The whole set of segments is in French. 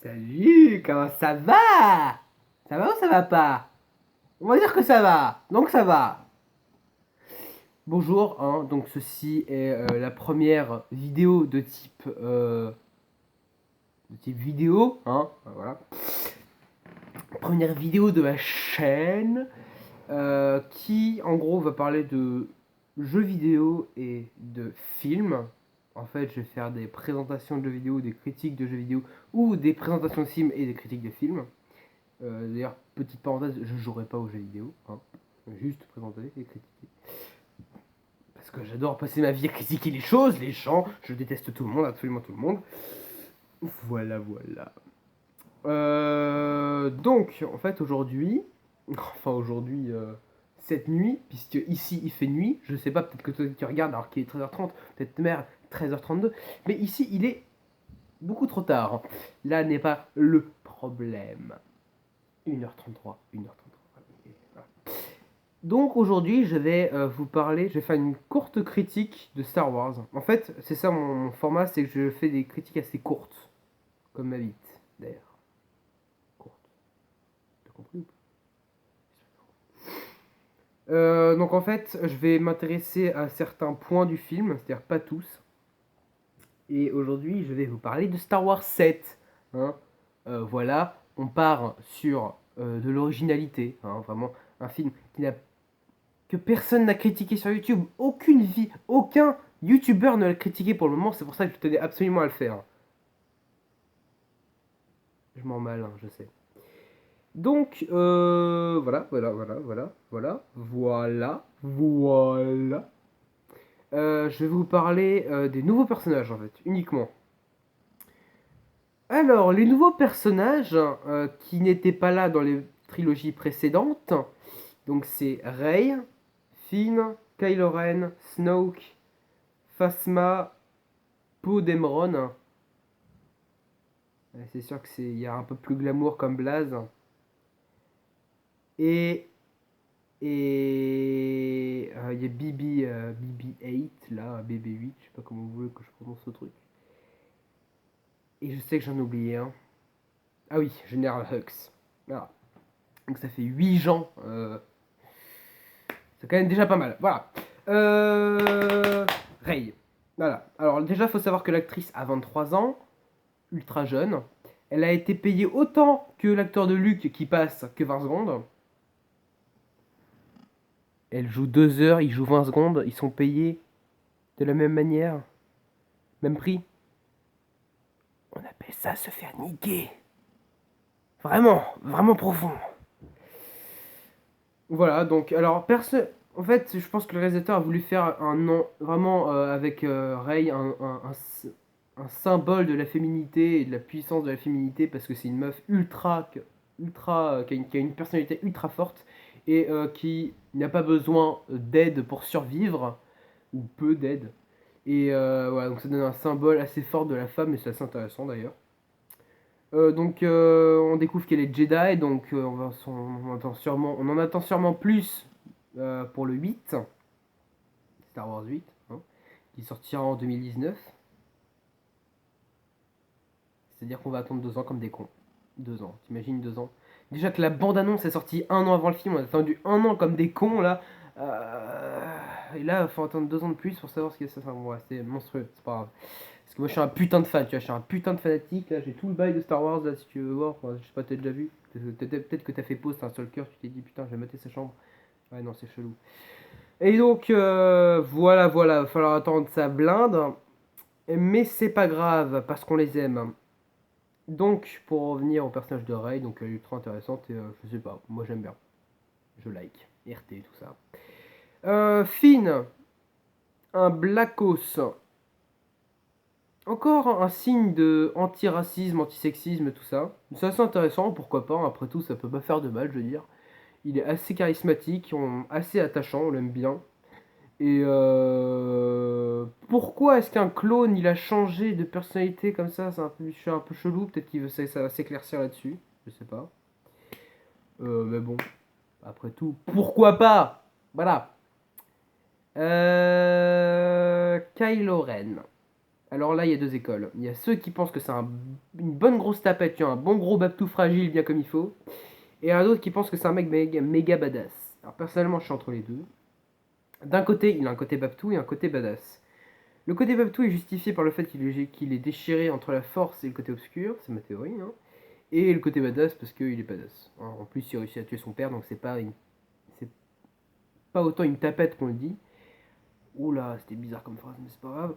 Salut, comment ça va? Ça va ou ça va pas? On va dire que ça va, donc ça va. Bonjour, donc ceci est la première vidéo de type vidéo, voilà. Première vidéo de ma chaîne qui en gros va parler de jeux vidéo et de films. En fait, je vais faire des présentations de jeux vidéo, des critiques de jeux vidéo ou des présentations de films et des critiques de films. D'ailleurs, petite parenthèse, je jouerai pas aux jeux vidéo, juste présenter et critiquer. Parce que j'adore passer ma vie à critiquer les choses, les gens, je déteste tout le monde, absolument tout le monde. Voilà, voilà. Donc, en fait, cette nuit, puisque ici il fait nuit, je sais pas, peut-être que toi tu regardes alors qu'il est 13h30, peut-être même 13h32, mais ici il est beaucoup trop tard. Là n'est pas le problème. 1h33, 1h33. Voilà. Donc aujourd'hui, je vais faire une courte critique de Star Wars. En fait, c'est ça mon format, c'est que je fais des critiques assez courtes, comme ma bite, d'ailleurs. Courte. T'as compris ou pas? Donc en fait, je vais m'intéresser à certains points du film, c'est-à-dire pas tous. Et aujourd'hui, je vais vous parler de Star Wars 7. Hein. Voilà, on part sur de l'originalité, vraiment un film que personne n'a critiqué sur YouTube. Aucun YouTuber ne l'a critiqué pour le moment, c'est pour ça que je tenais absolument à le faire. Je m'en mal, je sais. Donc, voilà. Je vais vous parler des nouveaux personnages, en fait, uniquement. Alors, les nouveaux personnages qui n'étaient pas là dans les trilogies précédentes, donc c'est Rey, Finn, Kylo Ren, Snoke, Phasma, Poe Dameron. C'est sûr que il y a un peu plus glamour comme blaze. Et il y a BB8 là, BB8, je sais pas comment vous voulez que je prononce ce truc. Et je sais que j'en ai oublié un. Ah oui, General Hux. Voilà. Donc ça fait 8 gens. C'est quand même déjà pas mal. Voilà. Rey. Voilà. Alors déjà, faut savoir que l'actrice a 23 ans, ultra jeune. Elle a été payée autant que l'acteur de Luke qui passe que 20 secondes. Elle joue 2 heures, il joue 20 secondes. Ils sont payés de la même manière. Même prix. On appelle ça se faire niquer. Vraiment, vraiment profond. Voilà, donc, alors, en fait, je pense que le réalisateur a voulu faire un nom vraiment avec Rey, un symbole de la féminité et de la puissance de la féminité parce que c'est une meuf qui a une personnalité ultra forte et qui n'a pas besoin d'aide pour survivre ou peu d'aide. Et voilà, donc ça donne un symbole assez fort de la femme et c'est assez intéressant d'ailleurs. Donc on découvre qu'elle est Jedi, donc on en attend sûrement plus pour le 8, Star Wars 8, qui sortira en 2019. C'est-à-dire qu'on va attendre 2 ans comme des cons. 2 ans, t'imagines 2 ans. Déjà que la bande-annonce est sortie 1 an avant le film, on a attendu 1 an comme des cons là. Et là, il faut attendre 2 ans de plus pour savoir ce que c'est. Enfin, bon, ouais, c'est monstrueux, c'est pas grave. Parce que moi je suis un putain de fan, tu vois, je suis un putain de fanatique, là j'ai tout le bail de Star Wars, là si tu veux voir, enfin, je sais pas, t'as déjà vu, peut-être que t'as fait pause, t'as un seul cœur, tu t'es dit putain, je vais mater sa chambre. Ouais, non, c'est chelou. Et donc, voilà, va falloir attendre sa blinde, mais c'est pas grave, parce qu'on les aime. Donc, pour revenir au personnage de Rey, donc elle est ultra intéressante, et je sais pas, moi j'aime bien, je like, RT, tout ça. Finn, un Blackos. Encore un signe de antiracisme, antisexisme, tout ça. C'est assez intéressant, pourquoi pas, après tout, ça peut pas faire de mal, je veux dire. Il est assez charismatique, assez attachant, on l'aime bien. Et pourquoi est-ce qu'un clone, il a changé de personnalité comme ça? Je suis un peu chelou, peut-être qu'il veut ça va s'éclaircir là-dessus, je sais pas. Mais bon, après tout, pourquoi pas? Voilà. Kylo Ren. Alors là, il y a deux écoles. Il y a ceux qui pensent que c'est un une bonne grosse tapette, tu vois, un bon gros Babtou fragile, bien comme il faut. Et un autre qui pense que c'est un mec méga badass. Alors personnellement, je suis entre les deux. D'un côté, il a un côté Babtou et un côté badass. Le côté Babtou est justifié par le fait qu'il est déchiré entre la force et le côté obscur, c'est ma théorie, hein. Et le côté badass parce qu'il est badass. En plus, il réussit à tuer son père, donc c'est pas autant une tapette qu'on le dit. Oula, c'était bizarre comme phrase, mais c'est pas grave.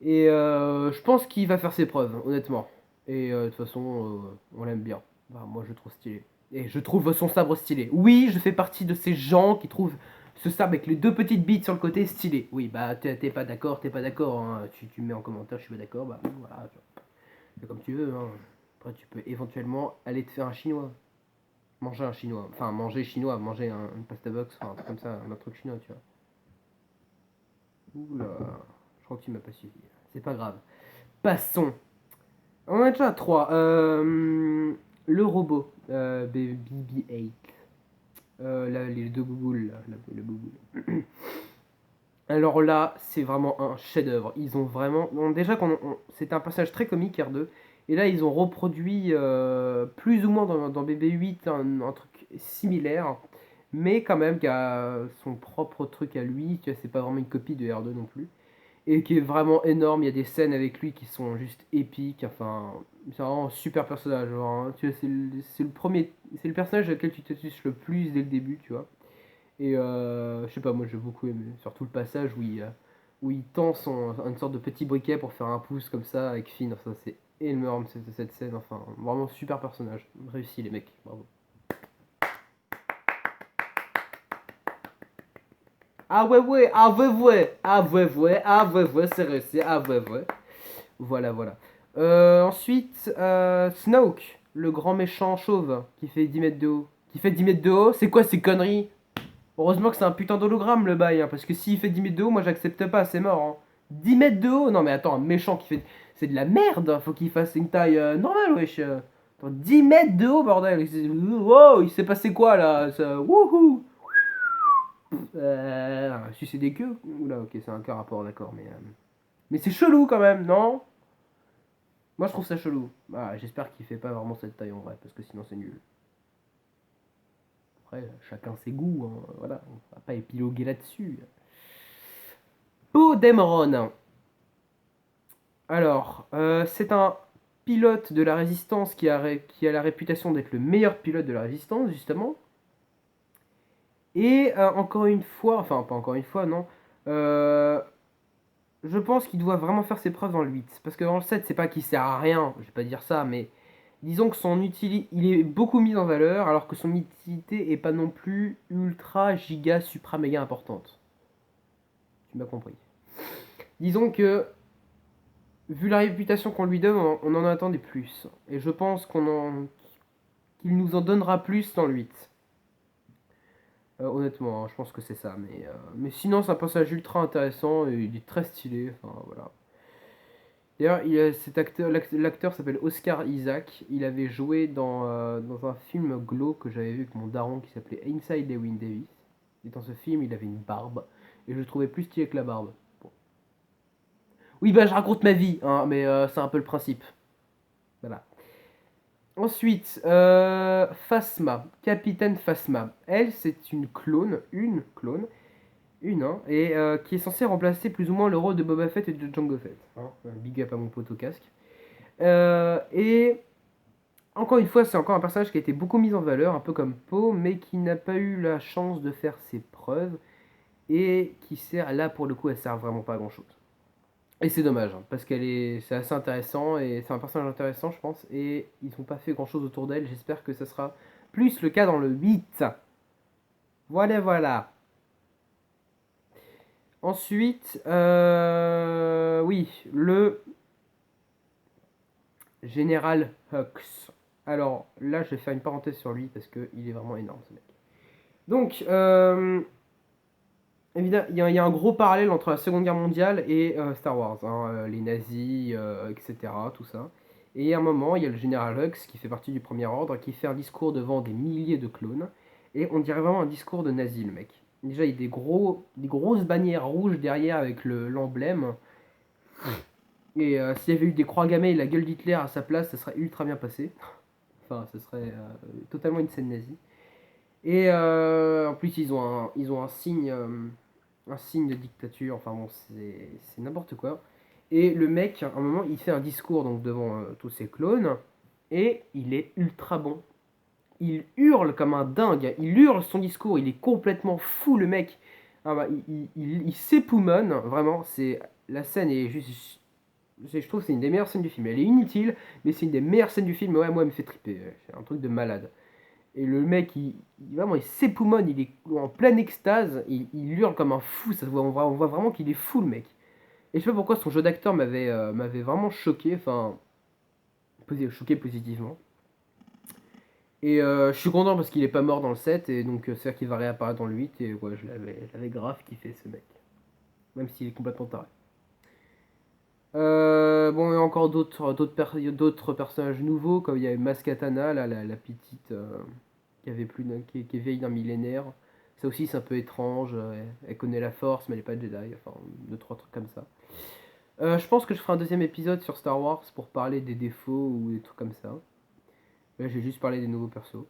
Et je pense qu'il va faire ses preuves, honnêtement. Et de toute façon, on l'aime bien. Bah, moi, je le trouve stylé. Et je trouve son sabre stylé. Oui, je fais partie de ces gens qui trouvent ce sabre avec les deux petites bites sur le côté stylé. Oui, bah, t'es pas d'accord, hein. Tu me mets en commentaire, je suis pas d'accord. Bah, voilà, fais comme tu veux, hein. Après, tu peux éventuellement aller te faire un chinois. Manger un chinois. Enfin, manger chinois, manger une pasta box, enfin, un truc comme ça, un autre truc chinois, tu vois. Oula, je crois que tu m'as pas suivi. C'est pas grave. Passons. On a déjà 3. Le robot, BB-8. Les deux gougoules, là, le gougoule. Alors là, c'est vraiment un chef-d'œuvre. Ils ont vraiment. Bon, déjà, c'était un personnage très comique, R2. Et là, ils ont reproduit plus ou moins dans BB-8 un truc similaire. Mais quand même, qui a son propre truc à lui. Tu vois, c'est pas vraiment une copie de R2 non plus. Et qui est vraiment énorme. Il y a des scènes avec lui qui sont juste épiques. Enfin, c'est vraiment un super personnage. Genre, hein. Tu vois, c'est le premier, c'est le personnage auquel tu t'attaches le plus dès le début, tu vois. Et je sais pas, moi j'ai beaucoup aimé. Surtout le passage où il tend une sorte de petit briquet pour faire un pouce comme ça avec Finn. Ça, c'est énorme cette scène. Enfin, vraiment super personnage. Réussi les mecs, bravo. Ah ouais, ouais, ah ouais, ouais, ah ouais, ouais, ah ouais, ouais, c'est réussi, ah ouais, ouais. Voilà, voilà. Ensuite, Snoke, le grand méchant chauve qui fait 10 mètres de haut. Qui fait 10 mètres de haut, c'est quoi ces conneries? Heureusement que c'est un putain d'hologramme le bail, hein, parce que s'il fait 10 mètres de haut, moi j'accepte pas, c'est mort. Hein. 10 mètres de haut? Non mais attends, un méchant qui fait. C'est de la merde, hein, faut qu'il fasse une taille normale, wesh. Attends, 10 mètres de haut, bordel. Wow, il s'est passé quoi là ça... Wouhou. Sucer des queues? Oula, ok, c'est un cas rapport, d'accord, mais c'est chelou quand même, non? Moi je trouve ça chelou. Ah, j'espère qu'il fait pas vraiment cette taille en vrai, parce que sinon c'est nul. Après, chacun ses goûts, hein, voilà, on va pas épiloguer là-dessus. Poe Dameron. Alors, c'est un pilote de la résistance qui a la réputation d'être le meilleur pilote de la résistance, justement. Et encore une fois, enfin pas encore une fois, non. Je pense qu'il doit vraiment faire ses preuves dans le 8. Parce que dans le 7, c'est pas qu'il sert à rien, je vais pas dire ça, mais disons que il est beaucoup mis en valeur, alors que son utilité est pas non plus ultra giga supra méga importante. Tu m'as compris. Disons que vu la réputation qu'on lui donne, on en attendait plus. Et je pense qu'il nous en donnera plus dans le 8. Honnêtement, hein, je pense que c'est ça. Mais sinon, c'est un passage ultra intéressant et il est très stylé. Enfin, voilà. D'ailleurs, cet acteur, l'acteur s'appelle Oscar Isaac. Il avait joué dans un film Glow que j'avais vu avec mon daron qui s'appelait Inside Llewyn Davis. Et dans ce film, il avait une barbe. Et je le trouvais plus stylé que la barbe. Bon. Oui, bah je raconte ma vie, hein, mais c'est un peu le principe. Voilà. Ensuite, Phasma, Capitaine Phasma. Elle, c'est une clone, hein, et qui est censée remplacer plus ou moins le rôle de Boba Fett et de Jango Fett. Hein. Big up à mon pote au casque. Et encore une fois, c'est encore un personnage qui a été beaucoup mis en valeur, un peu comme Poe, mais qui n'a pas eu la chance de faire ses preuves et qui sert là pour le coup, elle sert vraiment pas à grand chose. Et c'est dommage, hein, parce c'est assez intéressant, et c'est un personnage intéressant, je pense, et ils n'ont pas fait grand chose autour d'elle. J'espère que ça sera plus le cas dans le 8. Voilà, voilà. Ensuite, oui, le Général Hux. Alors là, je vais faire une parenthèse sur lui, parce qu'il est vraiment énorme, ce mec. Donc, évidemment, il y a un gros parallèle entre la Seconde Guerre mondiale et Star Wars, hein, les nazis, etc., tout ça. Et à un moment, il y a le général Hux, qui fait partie du Premier Ordre, qui fait un discours devant des milliers de clones. Et on dirait vraiment un discours de nazi, le mec. Déjà, il y a des grosses bannières rouges derrière avec l'emblème. Et s'il y avait eu des croix gammées et la gueule d'Hitler à sa place, ça serait ultra bien passé. Enfin, ce serait totalement une scène nazie. Et en plus, ils ont un signe de dictature. Enfin bon, c'est n'importe quoi. Et le mec, à un moment, il fait un discours donc devant tous ses clones. Et il est ultra bon. Il hurle comme un dingue. Il hurle son discours. Il est complètement fou, le mec. Ah bah, il s'époumonne. Vraiment, la scène est juste. Je trouve que c'est une des meilleures scènes du film. Elle est inutile, mais c'est une des meilleures scènes du film. Ouais, moi, elle me fait triper. C'est un truc de malade. Et le mec, vraiment, il s'époumonne, il est en pleine extase, il hurle comme un fou, ça se voit, on voit vraiment qu'il est fou le mec. Et je sais pas pourquoi son jeu d'acteur m'avait vraiment choqué, enfin, choqué positivement. Et je suis content parce qu'il est pas mort dans le 7, et donc c'est-à-dire qu'il va réapparaître dans le 8, et ouais, je l'avais grave kiffé ce mec. Même s'il est complètement taré. Bon, il y a encore d'autres personnages nouveaux, comme il y a Maskatana, là, la petite qui avait qui est vieille d'un millénaire. Ça aussi, c'est un peu étrange. Elle connaît la force, mais elle n'est pas Jedi. Enfin, deux, trois trucs comme ça. Je pense que je ferai un deuxième épisode sur Star Wars pour parler des défauts ou des trucs comme ça. Là, j'ai juste parlé des nouveaux persos.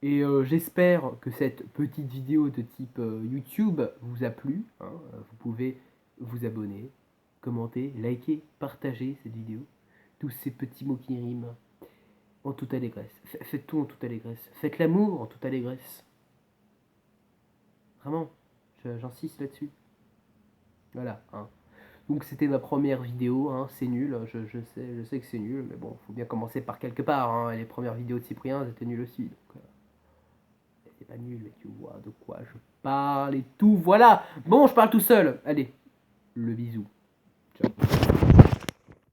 Et j'espère que cette petite vidéo de type YouTube vous a plu, hein. Vous pouvez vous abonner, commenter, liker, partager cette vidéo. Tous ces petits mots qui riment en toute allégresse. Faites tout en toute allégresse. Faites l'amour en toute allégresse. Vraiment, j'insiste là-dessus. Voilà. Hein. Donc c'était ma première vidéo, hein. C'est nul, je sais que c'est nul, mais bon, faut bien commencer par quelque part. Hein. Les premières vidéos de Cyprien, elles étaient nulles aussi. Donc, c'est pas nul, mais tu vois de quoi je parle et tout. Voilà. Bon, je parle tout seul. Allez, le bisou. Ciao.